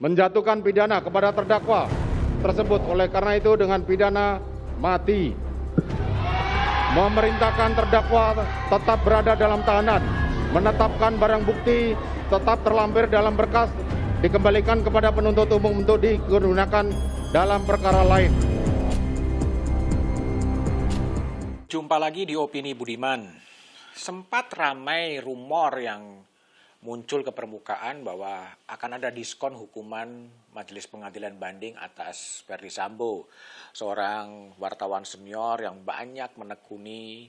menjatuhkan pidana kepada terdakwa tersebut. Oleh karena itu dengan pidana mati, memerintahkan terdakwa tetap berada dalam tahanan, menetapkan barang bukti tetap terlampir dalam berkas, dikembalikan kepada penuntut umum untuk digunakan dalam perkara lain. Jumpa lagi di Opini Budiman. Sempat ramai rumor yang muncul ke permukaan bahwa akan ada diskon hukuman Majelis Pengadilan Banding atas Ferdy Sambo, seorang wartawan senior yang banyak menekuni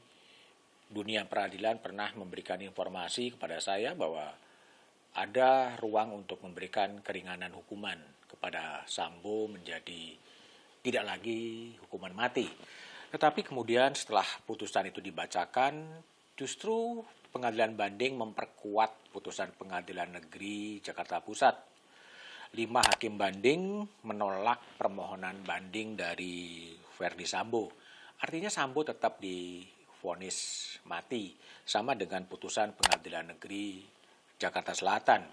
dunia peradilan, pernah memberikan informasi kepada saya bahwa ada ruang untuk memberikan keringanan hukuman kepada Sambo menjadi tidak lagi hukuman mati. Tetapi kemudian setelah putusan itu dibacakan, justru Pengadilan Banding memperkuat putusan Pengadilan Negeri Jakarta Pusat. 5 hakim banding menolak permohonan banding dari Ferdy Sambo. Artinya Sambo tetap divonis mati, sama dengan putusan Pengadilan Negeri Jakarta Selatan.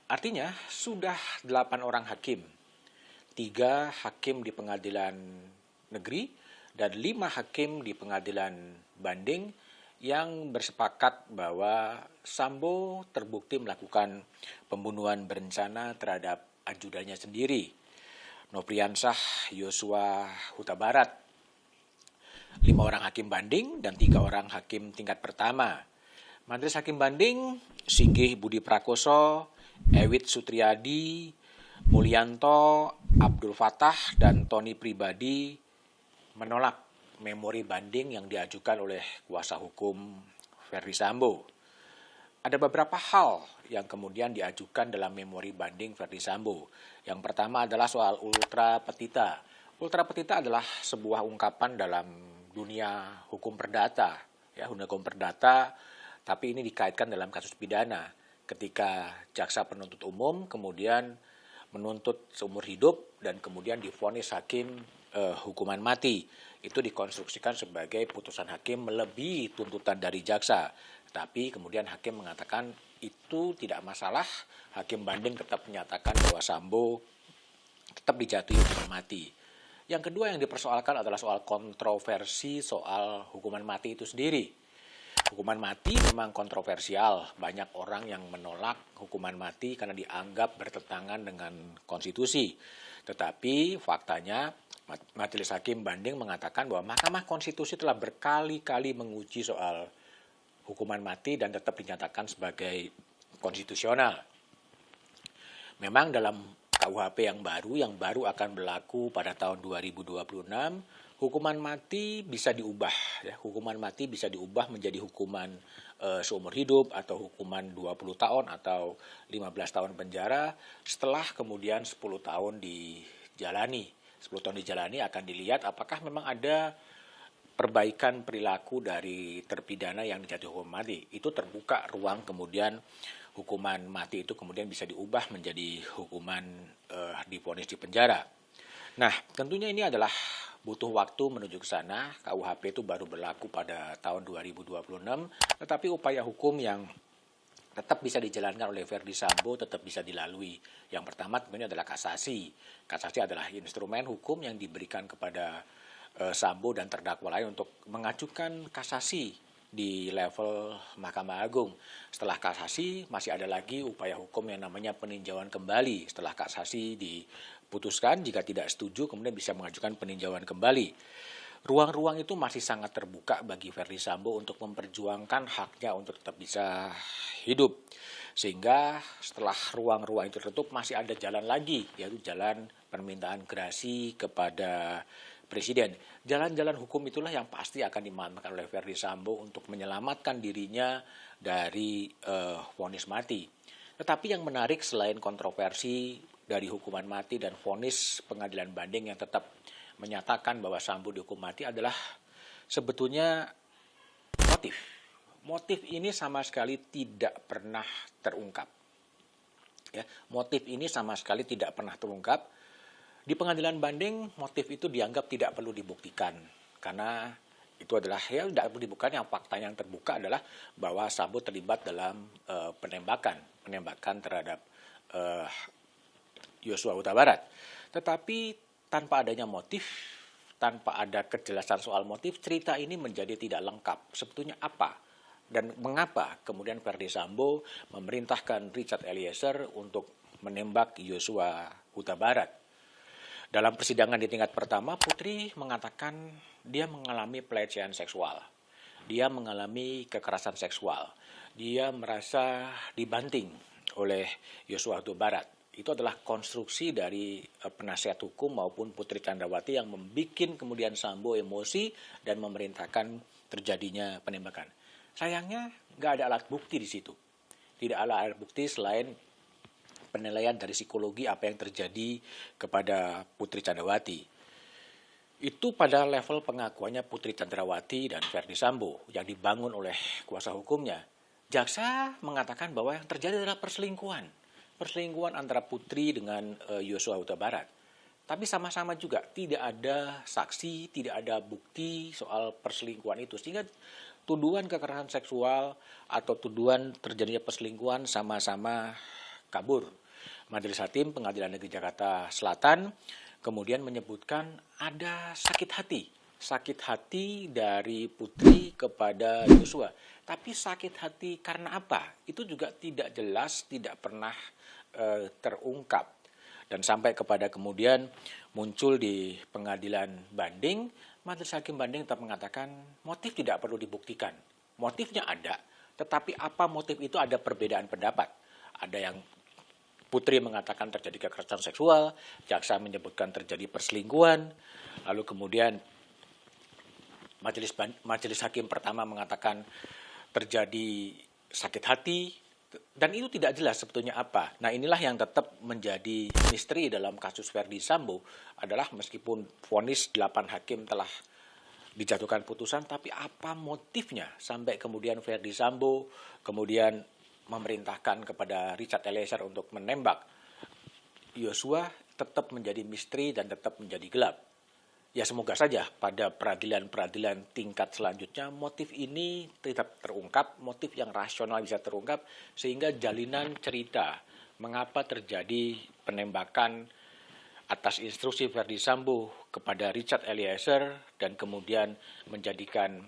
Artinya sudah 8 orang hakim, 3 hakim di Pengadilan Negeri dan 5 hakim di Pengadilan Banding yang bersepakat bahwa Sambo terbukti melakukan pembunuhan berencana terhadap ajudannya sendiri, Nopriansah Yosua Huta Barat. 5 orang hakim banding dan 3 orang hakim tingkat pertama. Majelis Hakim Banding, Singgih Budi Prakoso, Ewit Sutriyadi, Mulyanto, Abdul Fattah, dan Tony Pribadi menolak memori banding yang diajukan oleh kuasa hukum Ferdy Sambo. Ada beberapa hal yang kemudian diajukan dalam memori banding Ferdy Sambo. Yang pertama adalah soal ultra petita. Ultra petita adalah sebuah ungkapan dalam dunia hukum perdata, ya, hukum perdata, tapi ini dikaitkan dalam kasus pidana. Ketika jaksa penuntut umum kemudian menuntut seumur hidup dan kemudian divonis hakim hukuman mati, itu dikonstruksikan sebagai putusan hakim melebihi tuntutan dari jaksa. Tapi kemudian hakim mengatakan itu tidak masalah, hakim banding tetap menyatakan bahwa Sambo tetap dijatuhi hukuman mati. Yang kedua yang dipersoalkan adalah soal kontroversi soal hukuman mati itu sendiri. Hukuman mati memang kontroversial, banyak orang yang menolak hukuman mati karena dianggap bertentangan dengan konstitusi. Tetapi faktanya Majelis Hakim Banding mengatakan bahwa Mahkamah Konstitusi telah berkali-kali menguji soal hukuman mati dan tetap dinyatakan sebagai konstitusional. Memang dalam KUHP yang baru akan berlaku pada tahun 2026, hukuman mati bisa diubah. Ya, hukuman mati bisa diubah menjadi hukuman seumur hidup atau hukuman 20 tahun atau 15 tahun penjara setelah kemudian 10 tahun dijalani. 10 tahun dijalani akan dilihat apakah memang ada perbaikan perilaku dari terpidana yang dijatuhi hukuman mati. Itu terbuka ruang kemudian hukuman mati itu kemudian bisa diubah menjadi hukuman divonis di penjara. Nah, tentunya ini adalah butuh waktu menuju ke sana. KUHP itu baru berlaku pada tahun 2026, tetapi upaya hukum yang tetap bisa dijalankan oleh Ferdy Sambo tetap bisa dilalui. Yang pertama tentunya adalah kasasi. Kasasi adalah instrumen hukum yang diberikan kepada Sambo dan terdakwa lain untuk mengajukan kasasi di level Mahkamah Agung. Setelah kasasi masih ada lagi upaya hukum yang namanya peninjauan kembali. Setelah kasasi diputuskan, jika tidak setuju kemudian bisa mengajukan peninjauan kembali. Ruang-ruang itu masih sangat terbuka bagi Ferdy Sambo untuk memperjuangkan haknya untuk tetap bisa hidup. Sehingga setelah ruang-ruang itu tertutup masih ada jalan lagi, yaitu jalan permintaan gerasi kepada Presiden. Jalan-jalan hukum itulah yang pasti akan dimanfaatkan oleh Ferdy Sambo untuk menyelamatkan dirinya dari vonis mati. Tetapi yang menarik selain kontroversi dari hukuman mati dan vonis Pengadilan Banding yang tetap menyatakan bahwa Sambo dihukum mati adalah sebetulnya motif. Motif ini sama sekali tidak pernah terungkap. Ya, motif ini sama sekali tidak pernah terungkap. Di Pengadilan Banding, motif itu dianggap tidak perlu dibuktikan. Karena itu adalah tidak perlu dibuktikan, yang fakta yang terbuka adalah bahwa Sambo terlibat dalam penembakan terhadap Yosua Huta Barat. Tetapi tanpa adanya motif, tanpa ada kejelasan soal motif, cerita ini menjadi tidak lengkap. Sebetulnya apa dan mengapa kemudian Verdi Sambo memerintahkan Richard Eliezer untuk menembak Yosua Huta Barat. Dalam persidangan di tingkat pertama, Putri mengatakan dia mengalami pelecehan seksual. Dia mengalami kekerasan seksual. Dia merasa dibanting oleh Yosua Huta Barat. Itu adalah konstruksi dari penasihat hukum maupun Putri Candrawati yang membuat kemudian Sambo emosi dan memerintahkan terjadinya penembakan. Sayangnya nggak ada alat bukti di situ. Tidak ada alat bukti selain penilaian dari psikologi apa yang terjadi kepada Putri Candrawati. Itu pada level pengakuannya Putri Candrawati dan Verdi Sambo yang dibangun oleh kuasa hukumnya. Jaksa mengatakan bahwa yang terjadi adalah perselingkuhan antara Putri dengan Yosua Huta Barat. Tapi sama-sama juga tidak ada saksi, tidak ada bukti soal perselingkuhan itu. Sehingga tuduhan kekerasan seksual atau tuduhan terjadinya perselingkuhan sama-sama kabur. Majelis Hakim Pengadilan Negeri Jakarta Selatan kemudian menyebutkan ada sakit hati dari Putri kepada Yosua. Tapi sakit hati karena apa? Itu juga tidak jelas, tidak pernah terungkap. Dan sampai kepada kemudian muncul di pengadilan banding, Majelis Hakim Banding tetap mengatakan motif tidak perlu dibuktikan. Motifnya ada, tetapi apa motif itu ada perbedaan pendapat. Ada yang Putri mengatakan terjadi kekerasan seksual, jaksa menyebutkan terjadi perselingkuhan, lalu kemudian Majelis Hakim pertama mengatakan terjadi sakit hati, dan itu tidak jelas sebetulnya apa. Nah, inilah yang tetap menjadi misteri dalam kasus Verdi Sambo adalah meskipun vonis 8 hakim telah dijatuhkan putusan, tapi apa motifnya sampai kemudian Verdi Sambo kemudian memerintahkan kepada Richard Eliezer untuk menembak Yosua tetap menjadi misteri dan tetap menjadi gelap. Ya semoga saja pada peradilan-peradilan tingkat selanjutnya motif ini tetap terungkap, motif yang rasional bisa terungkap sehingga jalinan cerita mengapa terjadi penembakan atas instruksi Verdi Sambo kepada Richard Eliezer dan kemudian menjadikan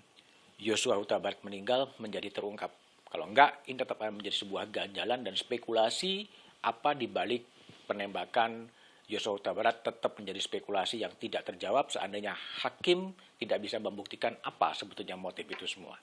Yosua Huta Barat meninggal menjadi terungkap. Kalau enggak, ini tetap akan menjadi sebuah ganjalan dan spekulasi apa di balik penembakan Yosua Huta Barat tetap menjadi spekulasi yang tidak terjawab seandainya hakim tidak bisa membuktikan apa sebetulnya motif itu semua.